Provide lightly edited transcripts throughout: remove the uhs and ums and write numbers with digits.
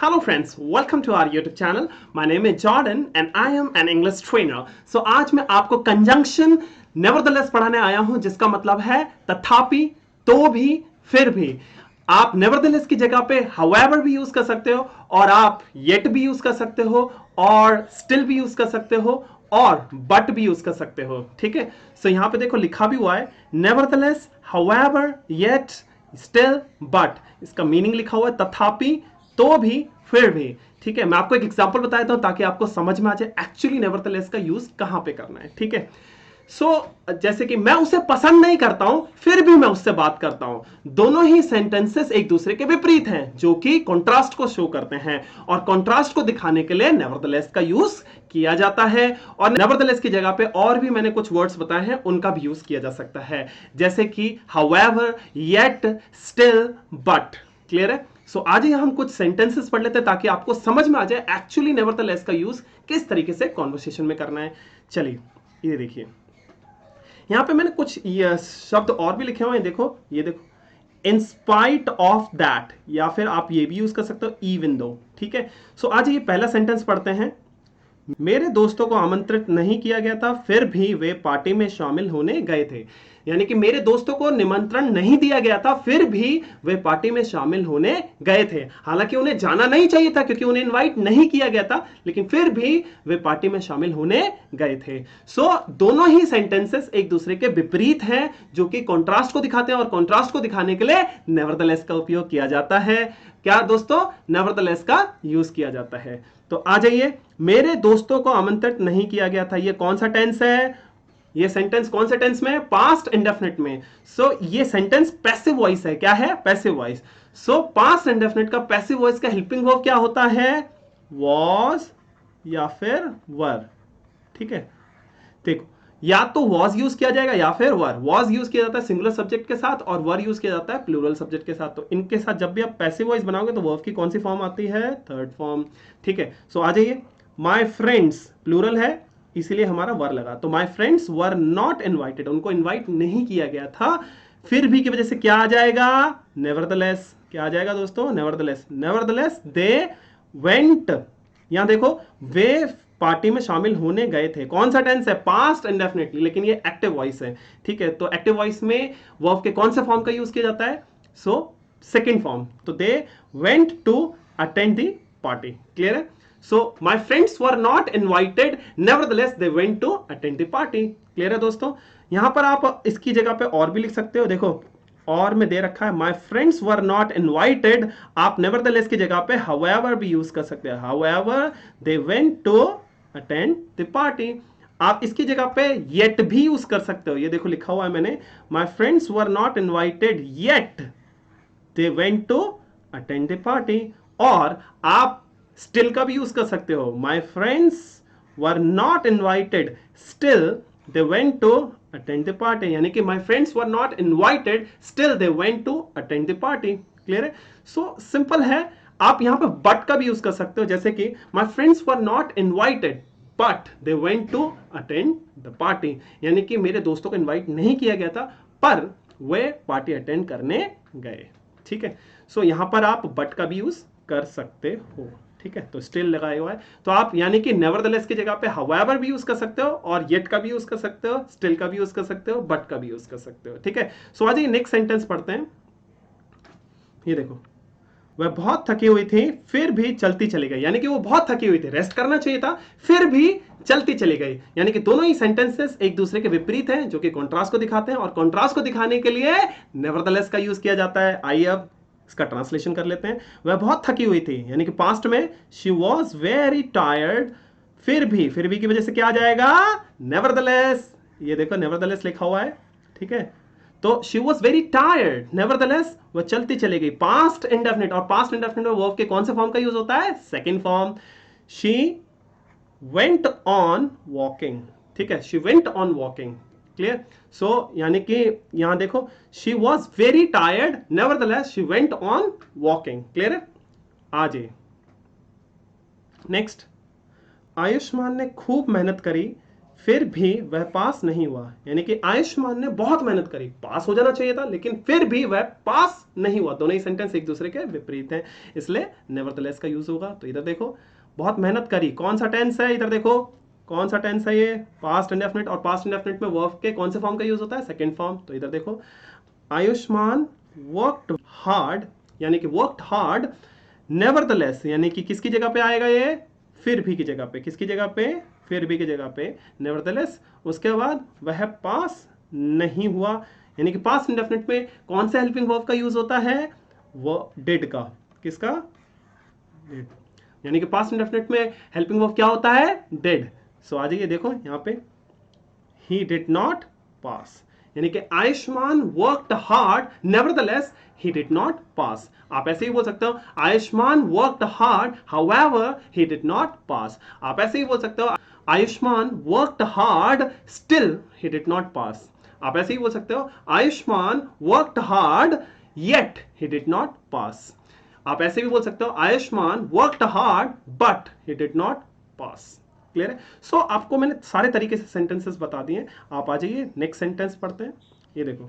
Hello friends, welcome to our YouTube channel. My name is Jordan and I am an English trainer. So आज मैं आपको conjunction nevertheless पढ़ाने आया हूं, जिसका मतलब है तथापि, तो भी, फिर भी। आप नेवरदलेस की जगह पे however भी यूज कर सकते हो, और आप yet भी यूज कर सकते हो, और still भी यूज कर सकते हो, और but भी यूज कर सकते हो। ठीक है, सो यहां पे देखो लिखा भी हुआ है nevertheless, however, yet, still, but। इसका मीनिंग लिखा हुआ है तथापि, तो भी, फिर भी। ठीक है, मैं आपको एक एग्जांपल बता देता हूं ताकि आपको समझ में आ जाए एक्चुअली नेवरदलेस का यूज कहां पे करना है। ठीक है, जैसे कि मैं उसे पसंद नहीं करता हूं फिर भी मैं उससे बात करता हूं। दोनों ही सेंटेंसेस एक दूसरे के विपरीत हैं, जो कि कॉन्ट्रास्ट को शो करते हैं, और कॉन्ट्रास्ट को दिखाने के लिए नेवरदलेस का यूज किया जाता है। और नेवरदलेस की जगह पे और भी मैंने कुछ वर्ड्स बताए हैं, उनका भी यूज किया जा सकता है, जैसे कि however, yet, still, but. Clear है? आज हम कुछ सेंटेंसेस पढ़ लेते हैं ताकि आपको समझ में आ जाए एक्चुअली नेवरदलेस का यूज किस तरीके से कॉन्वर्सेशन में करना है। चलिए, ये देखिए, यहां पे मैंने कुछ शब्द और भी लिखे हुए हैं। देखो, ये देखो, इन स्पाइट ऑफ दैट, या फिर आप ये भी यूज कर सकते हो इवन दो। ठीक है, आज ये पहला सेंटेंस पढ़ते हैं। मेरे दोस्तों को आमंत्रित नहीं किया गया था, फिर भी वे पार्टी में शामिल होने गए थे। यानी कि मेरे दोस्तों को निमंत्रण नहीं दिया गया था, फिर भी वे पार्टी में शामिल होने गए थे। हालांकि उन्हें जाना नहीं चाहिए था क्योंकि उन्हें इनवाइट नहीं किया गया था, लेकिन फिर भी वे पार्टी में शामिल होने गए थे। दोनों ही सेंटेंसेस एक दूसरे के विपरीत हैं, जो कि कॉन्ट्रास्ट को दिखाते हैं, और कॉन्ट्रास्ट को दिखाने के लिए नेवरदलेस का उपयोग किया जाता है। क्या दोस्तों? नेवरदलेस का यूज किया जाता है। तो आ जाइए, मेरे दोस्तों को आमंत्रित नहीं किया गया था, ये कौन सा टेंस है? ये सेंटेंस कौन से टेंस में है? पास्ट इंडेफिनिट में। ये सेंटेंस पैसिव वॉइस है। क्या है? Passive voice. पास्ट इंडेफिनिट का पैसिव वॉइस का हेल्पिंग वर्ब क्या होता है? वॉज या फिर वर। ठीक है, देखो, या तो वॉज यूज किया जाएगा या फिर वर। वॉज यूज किया जाता है सिंगुलर सब्जेक्ट के साथ, और वर यूज किया जाता है प्लूरल सब्जेक्ट के साथ। तो इनके साथ जब भी आप पैसिव वॉइस बनाओगे तो वर्ब की कौन सी फॉर्म आती है? Third form. ठीक है, आ जाइए, माय फ्रेंड्स प्लूरल है, इसीलिए हमारा वर लगा। तो my friends were not invited, उनको इनवाइट नहीं किया गया था। फिर भी की वजह से क्या आ जाएगा? नेवरदलेस। क्या आ जाएगा दोस्तों? नेवरदलेस। नेवरदलेस दे वेंट, यहां देखो, वे पार्टी में शामिल होने गए थे। कौन सा टेंस है? पास्ट इंडेफिनिटली, लेकिन ये एक्टिव वॉइस है। ठीक है, तो एक्टिव वॉइस में वर्ब के कौन से फॉर्म का यूज किया जाता है? Second form. तो they went to attend the party. Clear है? My friends were not invited, nevertheless they went to attend the party. Clear है दोस्तों? यहां पर आप इसकी जगह पे और भी लिख सकते हो। देखो, और में दे रखा है my friends were not invited, आप नेवरदलेस की जगह पे हाउएवर भी यूज कर सकते हैं। However they went to attend the party. आप इसकी जगह पे येट भी यूज कर सकते हो। ये देखो लिखा हुआ है मैंने, my friends were not invited yet they went to attend the party. और आप स्टिल का भी यूज कर सकते हो, my friends were not invited still they went to attend the party. यानी कि my friends were not invited still they went to attend the party. Clear है? सिंपल है। आप यहां पे बट का भी यूज कर सकते हो, जैसे कि my friends were not invited but they went to attend the party. यानी कि मेरे दोस्तों को इनवाइट नहीं किया गया था, पर वे पार्टी अटेंड करने गए। ठीक है, यहां पर आप बट का भी यूज कर सकते हो। ठीक है, तो स्टिल लगाया हुआ है, तो आप यानी कि नेवरदलेस की जगह पे हाउएवर भी यूज कर सकते हो, और येट का भी यूज कर सकते हो, स्टिल का भी यूज कर सकते हो, बट का भी यूज कर सकते हो। ठीक है, आज ये नेक्स्ट सेंटेंस पढ़ते हैं। ये देखो, वह बहुत थकी हुई थी फिर भी चलती चली गई। यानी कि वो बहुत थकी हुई थी, रेस्ट करना चाहिए था, फिर भी चलती चली गई। यानी कि दोनों ही सेंटेंसेस एक दूसरे के विपरीत हैं, जो कि कॉन्ट्रास्ट को दिखाते हैं, और कॉन्ट्रास्ट को दिखाने के लिए नेवरदलेस का यूज किया जाता है। आइए अब इसका ट्रांसलेशन कर लेते हैं। वह बहुत थकी हुई थी, यानी कि पास्ट में शी वॉज वेरी टायर्ड, फिर भी की वजह से क्या आ जाएगा? नेवरदलेस। ये देखो, नेवरदलेस लिखा हुआ है। ठीक है, तो she was very tired, nevertheless वह चलती चली गई। पास्ट इंडेफिनिट, और पास्ट इंडेफिनिट में वर्ब के कौन से फॉर्म का यूज होता है? Second form. She went on walking. ठीक है, she went on walking. Clear? यानी कि यहां देखो, she was very tired, nevertheless she went on walking. Clear है? आ जाइए नेक्स्ट। आयुष्मान ने खूब मेहनत करी, फिर भी वह पास नहीं हुआ, यानी कि आयुष्मान ने बहुत मेहनत करी, पास हो जाना चाहिए था, लेकिन फिर भी वह पास नहीं हुआ। दोनों ही सेंटेंस एक दूसरे के विपरीत हैं, इसलिए नेवरदलेस का यूज होगा। तो इधर देखो, बहुत मेहनत करी, कौन सा टेंस है, इधर देखो कौन सा टेंस है, ये पास्ट इंडेफिनिट, और पास्ट इंडेफिनिट में वर्ब के कौन से फॉर्म का यूज होता है, सेकंड फॉर्म। तो इधर देखो, आयुष्मान वर्कड हार्ड, यानी कि वर्कड हार्ड, नेवरदलेस यानी कि किसकी जगह पे आएगा ये, फिर भी की जगह पे, किसकी जगह पे, फिर भी की जगह पे नेवरदलेस। उसके बाद वह पास नहीं हुआ, यानी कि पास्ट इंडेफिनिट में कौन से हेल्पिंग वर्ब का यूज होता है, वो डिड का, किसका, डिड, यानी कि पास्ट इंडेफिनिट में हेल्पिंग वर्ब क्या होता है, डिड। सो आ जाइए देखो यहाँ पे, he did not pass, यानी कि Ayushman worked hard, nevertheless he did not pass। आप ऐसे ही बोल सकते हो, Ayushman worked hard, however he did not pass। आप ऐसे ही बोल सकते हो, Ayushman worked hard, still he did not pass। आप ऐसे ही बोल सकते हो, Ayushman worked hard, yet he did not pass। आप ऐसे भी बोल सकते हो, Ayushman worked hard, but he did not pass। Clear है। सो आपको मैंने सारे तरीके से सेंटेंसेस बता दिए। आप आ जाइए नेक्स्ट सेंटेंस पढ़ते हैं। ये देखो,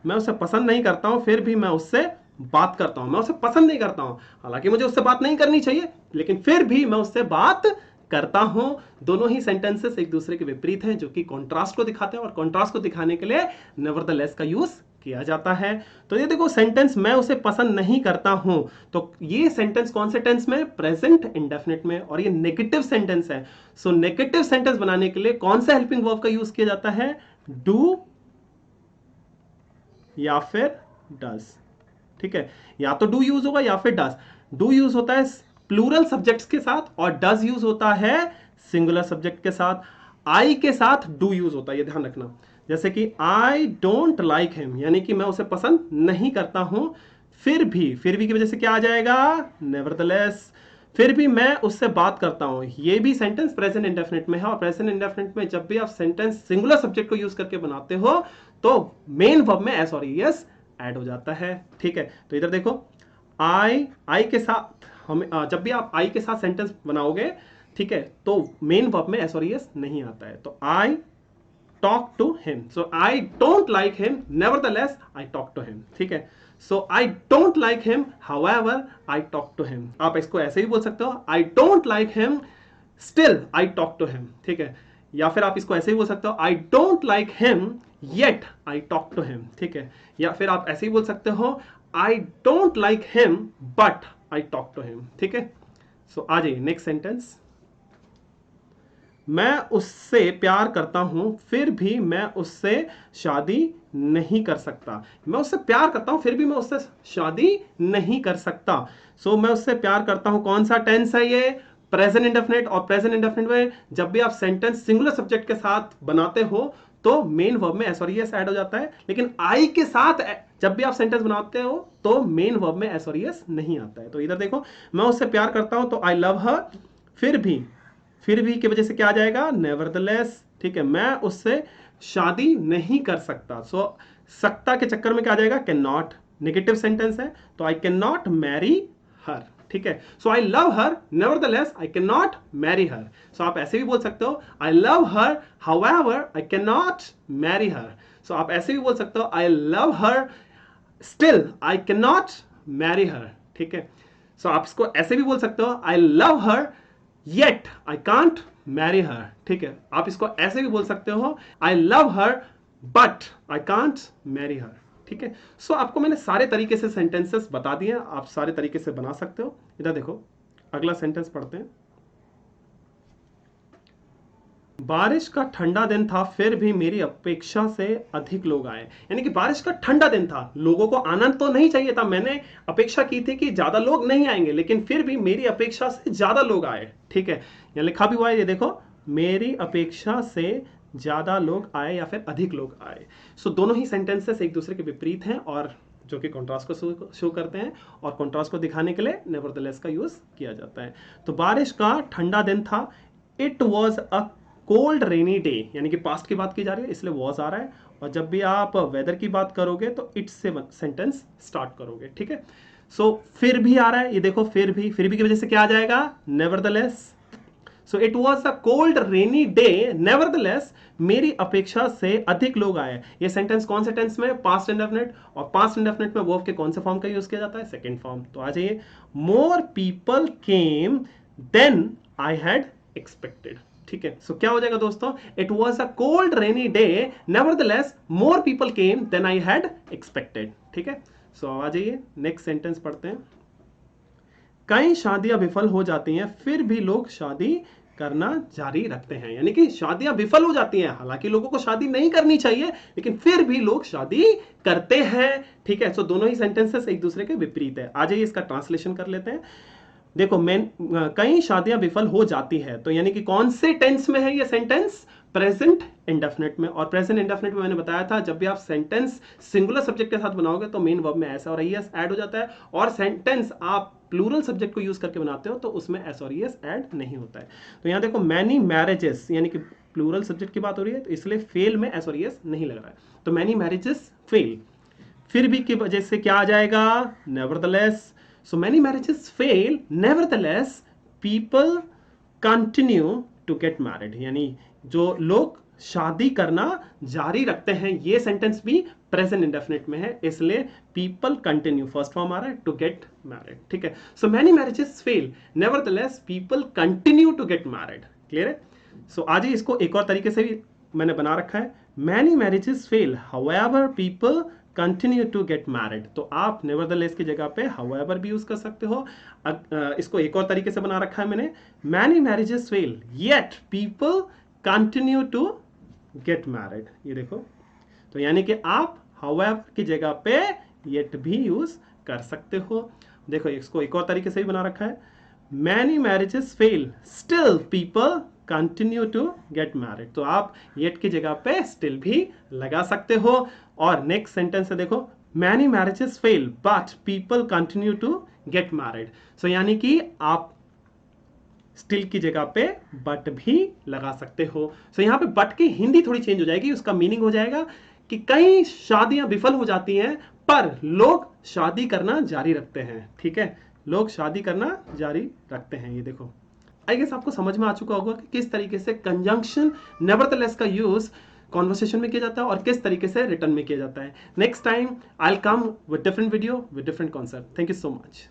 मैं उसे पसंद नहीं करता हूं, फिर भी मैं उससे बात करता हूं। मैं उसे पसंद नहीं करता हूं, हालांकि मुझे उससे बात नहीं करनी चाहिए, लेकिन फिर भी मैं उससे बात करता हूं। दोनों ही सेंटेंसेस एक दूसरे के विपरीत हैं, जो कि कॉन्ट्रास्ट को दिखाते हैं, और कॉन्ट्रास्ट को दिखाने के लिए नेवरदलेस का यूज किया जाता है। तो ये देखो सेंटेंस, मैं उसे पसंद नहीं करता हूं, तो ये सेंटेंस कौन से टेंस में, प्रेजेंट इंडेफिनिट में, और ये नेगेटिव सेंटेंस है। सो नेगेटिव सेंटेंस बनाने के लिए कौन सा हेल्पिंग वर्ब का यूज किया जाता है, डू या फिर डज। ठीक है, या तो डू यूज होगा या फिर डज। डू यूज होता है प्लूरल सब्जेक्ट्स के साथ, और डज यूज होता है सिंगुलर सब्जेक्ट के साथ। आई के साथ डू यूज होता है, ये ध्यान रखना। जैसे कि आई डोंट लाइक हिम, यानी कि मैं उसे पसंद नहीं करता हूं, फिर भी की वजह से क्या आ जाएगा, नेवरदलेस, फिर भी मैं उससे बात करता हूं। ये भी सेंटेंस प्रेजेंट इंडेफिनिट में है, और प्रेजेंट इंडेफिनिट में जब भी आप सेंटेंस सिंगुलर सब्जेक्ट को यूज करके बनाते हो, तो मेन वर्ब में एस और एस ऐड हो जाता है। ठीक है, तो इधर देखो, आई के साथ हम जब भी आप आई के साथ सेंटेंस बनाओगे, ठीक है, तो मेन वर्ब में एस और एस नहीं आता है। तो आई talk to him, so I don't like him, nevertheless I talk to him। ठीक है, so I don't like him, however I talk to him। आप इसको ऐसे ही बोल सकते हो, I don't like him, still I talk to him। ठीक है, या फिर आप इसको ऐसे ही बोल सकते हो, I don't like him, yet I talk to him। ठीक है, या फिर आप ऐसे ही बोल सकते हो, I don't like him, but I talk to him। ठीक है, so आ जाइए नेक्स्ट सेंटेंस, मैं उससे प्यार करता हूं, फिर भी मैं उससे शादी नहीं कर सकता। मैं उससे प्यार करता हूं, फिर भी मैं उससे शादी नहीं कर सकता। सो मैं उससे प्यार करता हूं, कौन सा टेंस है ये, प्रेजेंट इंडेफिनिट। और प्रेजेंट इंडेफिनिट में जब भी आप सेंटेंस सिंगुलर सब्जेक्ट के साथ बनाते हो, तो मेन वर्ब में एस और एस ऐड हो जाता है, लेकिन आई के साथ जब भी आप सेंटेंस बनाते हो, तो मेन वर्ब में एस और एस नहीं आता है। तो इधर देखो, मैं उससे प्यार करता हूं, तो आई लव हर, फिर भी की वजह से क्या आ जाएगा, नेवरदलेस। ठीक है, मैं उससे शादी नहीं कर सकता। सो सकता के चक्कर में क्या आ जाएगा, कैन नॉट, नेगेटिव सेंटेंस है, तो I can not marry her. ठीक है, so I love her, nevertheless I can not marry her. So आप ऐसे भी बोल सकते हो, I love her, however I can not marry her. So आप ऐसे भी बोल सकते हो, I love her, still I can not marry her. ठीक है, सो आप इसको ऐसे भी बोल सकते हो, I love her, yet I can't marry her। ठीक है, आप इसको ऐसे भी बोल सकते हो, I love her but I can't marry her। ठीक है, सो आपको मैंने सारे तरीके से सेंटेंसेस बता दिए, आप सारे तरीके से बना सकते हो। इधर देखो, अगला सेंटेंस पढ़ते हैं। बारिश का ठंडा दिन था, फिर भी मेरी अपेक्षा से अधिक लोग आए। यानी कि बारिश का ठंडा दिन था, लोगों को आनंद तो नहीं चाहिए था, मैंने अपेक्षा की थी कि ज्यादा लोग नहीं आएंगे, लेकिन फिर भी मेरी अपेक्षा से ज्यादा लोग आए। ठीक है, यहाँ लिखा भी हुआ है, ये देखो, मेरी अपेक्षा से ज्यादा लोग आए या फिर अधिक लोग आए। सो दोनों ही सेंटेंसेस एक दूसरे के विपरीत हैं, और जो कि कॉन्ट्रास्ट को शो करते हैं, और कॉन्ट्रास्ट को दिखाने के लिए नेवरदलेस का यूज किया जाता है। तो बारिश का ठंडा दिन था, it was a cold rainy day, यानी कि पास्ट की बात की जा रही है, इसलिए वॉज आ रहा है, और जब भी आप वेदर की बात करोगे तो इट से सेंटेंस स्टार्ट करोगे। ठीक है, सो फिर भी आ रहा है, ये देखो, फिर भी की वजह से क्या आ जाएगा, nevertheless. So it was a cold rainy day nevertheless, मेरी अपेक्षा से अधिक लोग आए। ये सेंटेंस कौन से टेंस में? पास्ट इंडेफिनिट, और पास्ट इंडेफिनिट में वर्ब के कौन से फॉर्म का यूज किया जाता है? Second form. तो आ जाइए, more people came than I had expected. ठीक है, सो क्या हो जाएगा दोस्तों? It was a cold rainy day nevertheless more people came than I had expected. ठीक है, सो आ जाइए नेक्स्ट सेंटेंस पढ़ते हैं। कई शादियां विफल हो जाती हैं, फिर भी लोग शादी करना जारी रखते हैं। यानी कि शादियां विफल हो जाती हैं, हालांकि लोगों को शादी नहीं करनी चाहिए, लेकिन फिर भी लोग शादी करते हैं। ठीक है, सो दोनों ही सेंटेंसेस एक दूसरे के विपरीत है। आ जाइए इसका ट्रांसलेशन कर लेते हैं। देखो, कई शादियां विफल हो जाती है, तो यानी कि कौन से टेंस में है ये सेंटेंस? प्रेजेंट इंडेफिनिट में। और प्रेजेंट इंडेफिनिट में मैंने बताया था, जब भी आप सेंटेंस सिंगुलर सब्जेक्ट के साथ बनाओगे तो मेन वर्ब में एस और ईएस ऐड हो जाता है, और सेंटेंस आप प्लूरल सब्जेक्ट को यूज करके बनाते हो तो उसमें एस और ईएस ऐड नहीं होता है। तो यहां देखो, मैनी मैरिजेस, यानी कि प्लूरल सब्जेक्ट की बात हो रही है, तो इसलिए फेल में एस और ईएस नहीं लग रहा है। तो मैनी मैरिजेस फेल, फिर भी की वजह से क्या आ जाएगा? Nevertheless. So many marriages fail, nevertheless people continue to get married। यानी जो लोग शादी करना जारी रखते हैं, ये सेंटेंस भी प्रेजेंट इंडेफिनिट में है, इसलिए people continue फर्स्ट फॉर्म आ रहा है, to get married। ठीक है, so many marriages fail, nevertheless people continue to get married। Clear है? so आज ही इसको एक और तरीके से भी मैंने बना रखा है, many marriages fail, however people continue to get married. तो आप नेवरदलेस की जगह पे हाउएवर भी यूज कर सकते हो। इसको एक और तरीके से बना रखा है मैंने, many marriages fail yet people continue to get married. ये देखो, तो यानी कि आप हाउएवर की जगह पे येट भी यूज कर सकते हो। देखो, इसको एक और तरीके से भी बना रखा है, many marriages fail still people continue to get married. तो आप येट की जगह पे स्टिल भी लगा सकते हो। और नेक्स्ट सेंटेंस है, देखो, many marriages fail but people continue to get married. So यानी कि आप स्टिल की जगह पे बट भी लगा सकते हो। सो यहां पे बट की हिंदी थोड़ी चेंज हो जाएगी, उसका मीनिंग हो जाएगा कि कई शादियां विफल हो जाती हैं पर लोग शादी करना जारी रखते हैं। ठीक है, लोग शादी करना जारी रखते हैं। ये देखो, आई गेस आपको समझ में आ चुका होगा कि किस तरीके से कंजंक्शन नेवरदलेस का यूज कॉन्वर्सेशन में किया जाता है और किस तरीके से रिटर्न में किया जाता है। Next time I will come with different video with different concept. Thank you so much.